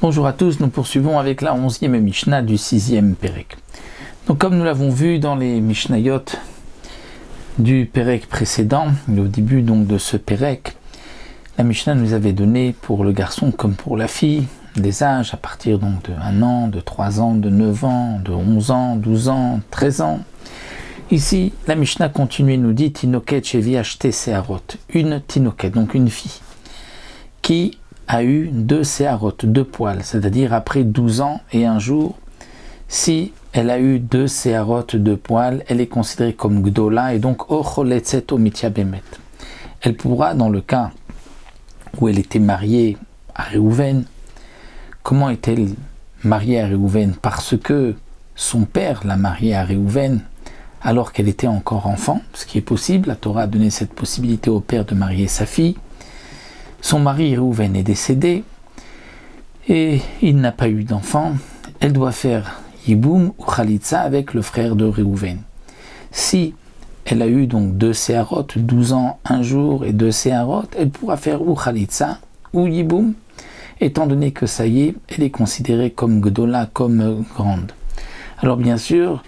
Bonjour à tous, nous poursuivons avec la 11e Mishnah du 6e Pérek. Donc comme nous l'avons vu dans les Mishnayot du Pérek précédent, au début donc de ce Pérek, la Mishnah nous avait donné pour le garçon comme pour la fille des âges à partir donc de 1 an, de 3 ans, de 9 ans, de 11 ans, 12 ans, 13 ans. Ici, la Mishnah continue et nous dit Tinoket Shevi Ashte Seharot, une Tinoket, donc une fille, qui a eu 2 Seharot, 2 poils, c'est-à-dire après 12 ans et 1 jour, si elle a eu 2 Seharot, 2 poils, elle est considérée comme Gdola et donc Ocholetzet Omitia Bemet. Elle pourra, dans le cas où elle était mariée à Réhouven, comment est-elle mariée à Réhouven? Parce que son père l'a mariée à Réhouven alors qu'elle était encore enfant, ce qui est possible. La Torah a donné cette possibilité au père de marier sa fille. Son mari Réhouven est décédé et il n'a pas eu d'enfant. Elle doit faire Yiboum ou Khalitsa avec le frère de Réhouven. Si elle a eu donc 2 Seharot, 12 ans, 1 jour et 2 Seharot, elle pourra faire ou Khalitsa ou Yiboum, étant donné que ça y est, elle est considérée comme Gdola, comme grande. Alors bien sûr,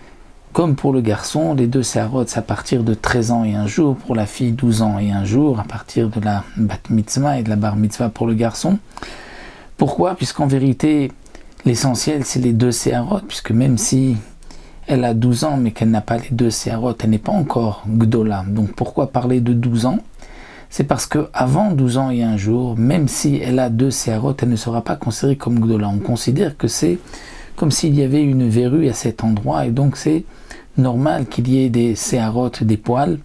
comme pour le garçon, les 2 Seharot, c'est à partir de 13 ans et 1 jour, pour la fille 12 ans et 1 jour, à partir de la bat mitzvah et de la bar mitzvah pour le garçon. Pourquoi? Puisqu'en vérité, l'essentiel c'est les 2 Seharot, puisque même si elle a 12 ans mais qu'elle n'a pas les 2 Seharot, elle n'est pas encore Gdola. Donc pourquoi parler de 12 ans? C'est parce qu'avant 12 ans et 1 jour, même si elle a 2 Seharot, elle ne sera pas considérée comme Gdola. On considère que c'est comme s'il y avait une verrue à cet endroit, et donc c'est normal qu'il y ait des Seharot, des poils,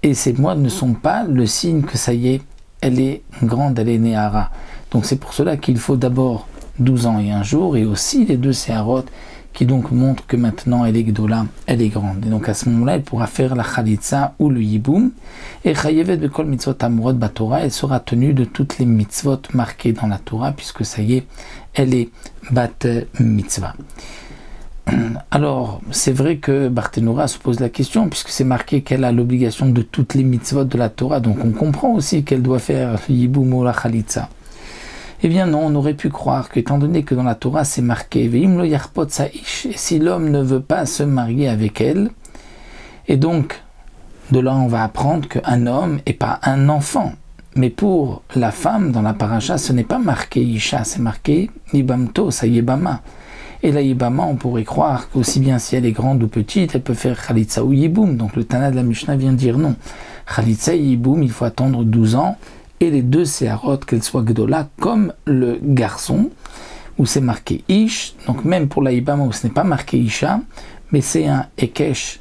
et ces poils ne sont pas le signe que ça y est, elle est grande, elle est Néhara. Donc c'est pour cela qu'il faut d'abord 12 ans et 1 jour, et aussi les 2 Seharot, qui donc montrent que maintenant elle est Gdola, elle est grande. Et donc à ce moment-là, elle pourra faire la Khalitsa ou le Yiboum, et Chayevet Bekol Mitzvot Amurot Batorah, elle sera tenue de toutes les mitzvot marquées dans la Torah, puisque ça y est, elle est Bat Mitzvah. Alors, c'est vrai que Barthénora se pose la question, puisque c'est marqué qu'elle a l'obligation de toutes les mitzvot de la Torah, donc on comprend aussi qu'elle doit faire Yiboum ou la Khalitsa. Eh bien non, on aurait pu croire qu'étant donné que dans la Torah c'est marqué Ve'im lo yarpot sa'ish, et si l'homme ne veut pas se marier avec elle, et donc de là on va apprendre qu'un homme et pas un enfant. Mais pour la femme, dans la paracha, ce n'est pas marqué Isha, c'est marqué Yibamto, sa Yibama. Et la Yibama, on pourrait croire qu'aussi bien si elle est grande ou petite, elle peut faire Khalitsa ou Yiboum. Donc le Tana de la Mishnah vient dire non. Khalitsa et Yiboum, il faut attendre 12 ans, et les 2 Seharot, qu'elles soient Gdola, comme le garçon, où c'est marqué Ish, donc même pour la Yibama, où ce n'est pas marqué Isha, mais c'est un Ekesh,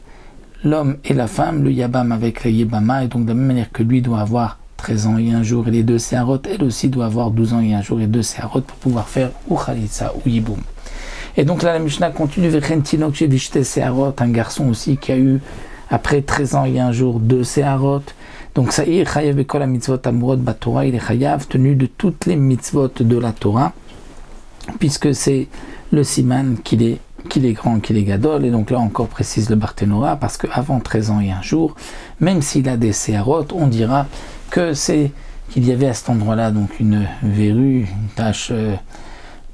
l'homme et la femme, le Yabam avec la Yibama, et donc de la même manière que lui doit avoir 13 ans et 1 jour, et les 2 Seharot, elle aussi doit avoir 12 ans et 1 jour, et 2 Seharot pour pouvoir faire ou Khalitsa ou Yiboum. Et donc là, la Mishnah continue, un garçon aussi qui a eu, après 13 ans et 1 jour, 2 Seharot. Donc ça y est, Chayav Bekol la mitzvot amurot batorah, il est Chayav, tenu de toutes les mitzvot de la Torah, puisque c'est le siman qu'il est grand, qu'il est gadol. Et donc là encore précise le Barthénora, parce qu'avant 13 ans et 1 jour, même s'il a des Seharot, on dira que c'est qu'il y avait à cet endroit-là donc une verrue, une tache,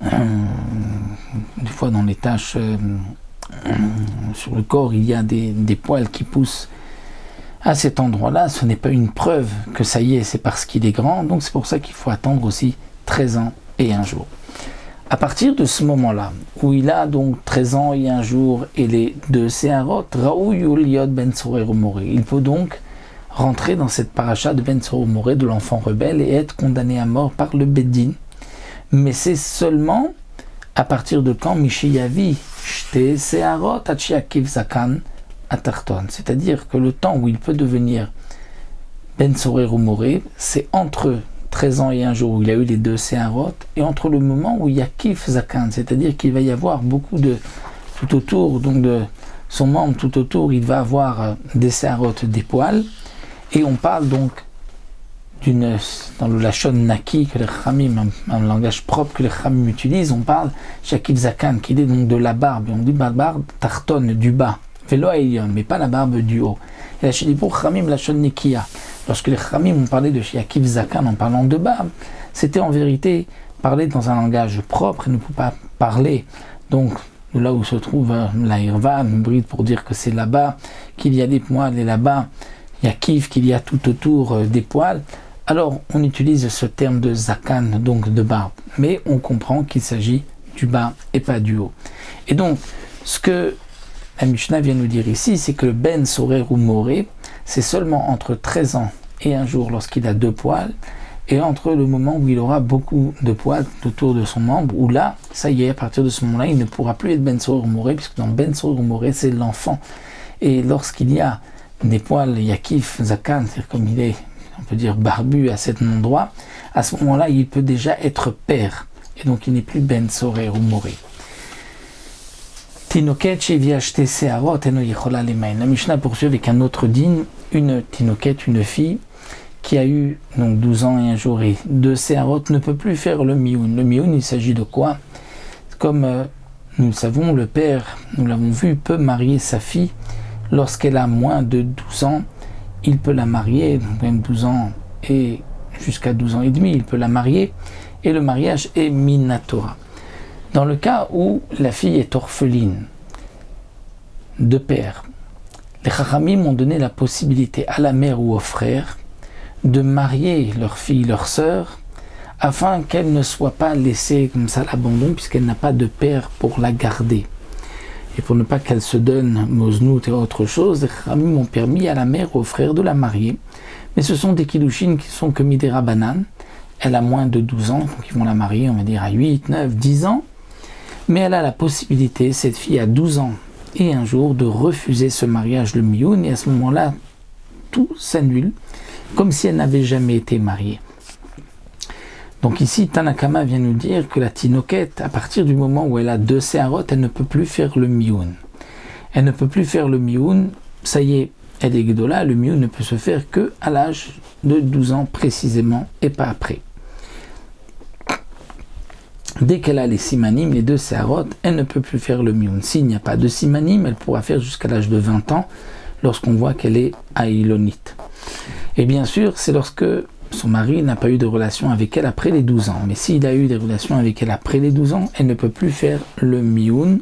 des fois dans les taches sur le corps, il y a des poils qui poussent à cet endroit-là. Ce n'est pas une preuve que ça y est, c'est parce qu'il est grand, donc c'est pour ça qu'il faut attendre aussi 13 ans et 1 jour. À partir de ce moment-là, où il a donc 13 ans et 1 jour et les 2 Seharot, Raou Yuliot Ben Tzorer Moré, il peut donc rentrer dans cette paracha de Ben Tzorer Moré, de l'enfant rebelle, et être condamné à mort par le Beddin. Mais c'est seulement à partir de quand Mishiyavi Shte Seharot Achiakiv Zakan Atarton, c'est-à-dire que le temps où il peut devenir Ben Tzorer Moré, c'est entre 13 ans et 1 jour où il a eu les 2 Seharot, et entre le moment où il y a Kif Zakan, c'est-à-dire qu'il va y avoir beaucoup de, tout autour, donc de son membre tout autour, il va avoir des Seharot, des poils, et on parle donc dans le Lachon Naki que les Khamim, un langage propre que les Khamim utilisent, on parle Shakif Zakan, qui est donc de la barbe, et on dit barbe tarton, du bas, Velo Aïlion, mais pas la barbe du haut. Et la Shedipur Khamim Lachon Nekia. lorsque les Chachamim ont parlé de Yakiv Zakan en parlant de bas, c'était en vérité parler dans un langage propre et ne peut pas parler donc là où se trouve la Irva, une bride pour dire que c'est là-bas qu'il y a des poils et là-bas Yakiv qu'il y a tout autour des poils. Alors on utilise ce terme de Zakan, donc de barbe, mais on comprend qu'il s'agit du bas et pas du haut. Et donc ce que la Mishnah vient nous dire ici, c'est que le Ben Sorer ou Moré, c'est seulement entre 13 ans et un jour lorsqu'il a 2 poils, et entre le moment où il aura beaucoup de poils autour de son membre, où là, ça y est, à partir de ce moment-là, il ne pourra plus être Ben Sorer ou Moré, puisque dans Ben Sorer ou Moré, c'est l'enfant. Et lorsqu'il y a des poils Yakif, Zakan, c'est-à-dire comme il est, on peut dire, barbu à cet endroit, à ce moment-là, il peut déjà être père, et donc il n'est plus Ben Sorer ou Moré. La Mishnah poursuit avec un autre din, une tinoket, une fille qui a eu donc 12 ans et un jour et 2 séharot ne peut plus faire le mioun. Le mioun, il s'agit de quoi? Comme nous le savons, le père, nous l'avons vu, peut marier sa fille lorsqu'elle a moins de 12 ans. Il peut la marier, même 12 ans et jusqu'à 12 ans et demi, il peut la marier et le mariage est minatora. Dans le cas où la fille est orpheline de père, les Chachamim ont donné la possibilité à la mère ou au frère de marier leur fille, leur sœur, afin qu'elle ne soit pas laissée comme ça à l'abandon, puisqu'elle n'a pas de père pour la garder. Et pour ne pas qu'elle se donne moznout et autre chose, les Chachamim ont permis à la mère ou au frère de la marier. Mais ce sont des kiddushin qui sont comme des rabanan. Elle a moins de 12 ans, donc ils vont la marier, on va dire, à 8, 9, 10 ans. Mais elle a la possibilité, cette fille a 12 ans et un jour, de refuser ce mariage, le mioun, et à ce moment-là, tout s'annule, comme si elle n'avait jamais été mariée. Donc ici, Tanakama vient nous dire que la tinoket, à partir du moment où elle a 2 séharot, elle ne peut plus faire le mioun. Elle ne peut plus faire le mioun, ça y est, elle est gdola, le mioun ne peut se faire que à l'âge de 12 ans précisément, et pas après. Dès qu'elle a les simanim, les 2 séharot, elle ne peut plus faire le mioun. S'il n'y a pas de simanim, elle pourra faire jusqu'à l'âge de 20 ans, lorsqu'on voit qu'elle est aïlonite. Et bien sûr, c'est lorsque son mari n'a pas eu de relation avec elle après les 12 ans. Mais s'il a eu des relations avec elle après les 12 ans, elle ne peut plus faire le mioun,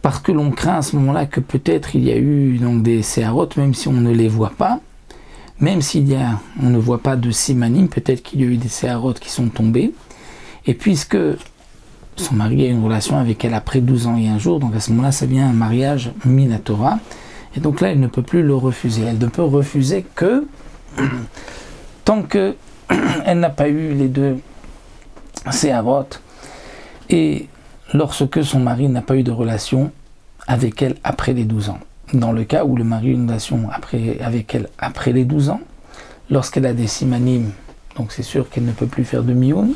parce que l'on craint à ce moment-là que peut-être il y a eu donc des séharot, même si on ne les voit pas, même on ne voit pas de simanim, peut-être qu'il y a eu des séharot qui sont tombés. Et puisque son mari a une relation avec elle après 12 ans et un jour, donc à ce moment-là, ça devient un mariage minatora. Et donc là, elle ne peut plus le refuser. Elle ne peut refuser que tant qu'elle n'a pas eu les 2 séharot et lorsque son mari n'a pas eu de relation avec elle après les 12 ans. Dans le cas où le mari a eu une relation avec elle après les 12 ans, lorsqu'elle a des simanim, donc c'est sûr qu'elle ne peut plus faire de mioun,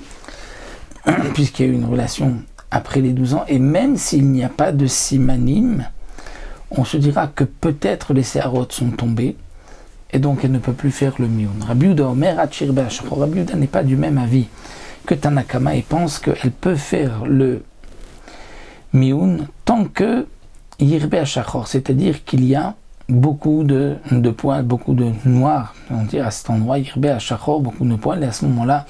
puisqu'il y a eu une relation après les 12 ans, et même s'il n'y a pas de simanim, on se dira que peut-être les séharot sont tombés, et donc elle ne peut plus faire le mioun. Rabbi Yehuda Omer Achir Be'ashachor. Rabbi Yehuda n'est pas du même avis que Tanakama et pense qu'elle peut faire le mioun tant que Yirbe Achachor, c'est-à-dire qu'il y a beaucoup de poils, beaucoup de noir, on dit à cet endroit, Yirbe Achachor, beaucoup de poils, et à ce moment-là,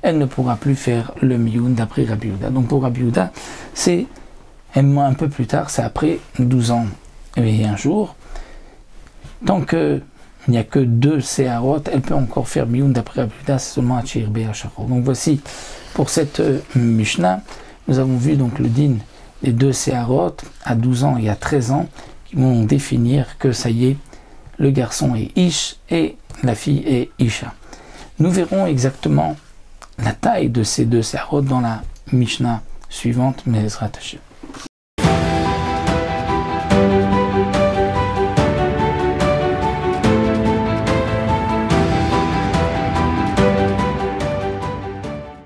elle ne pourra plus faire le mioun d'après Rabbi Yehuda. Donc pour Rabbi Yehuda, c'est un peu plus tard, c'est après 12 ans et un jour. Tant qu'il n'y a que 2 séharot, elle peut encore faire mioun d'après Rabbi Yehuda, c'est seulement à Yirbe Achachor. Donc voici, pour cette Mishnah, nous avons vu donc le din des 2 séharot à 12 ans et à 13 ans, qui vont définir que ça y est, le garçon est Ish et la fille est Isha. Nous verrons exactement la taille de ces 2 séharot dans la Mishnah suivante, mais Ezrat Hashem.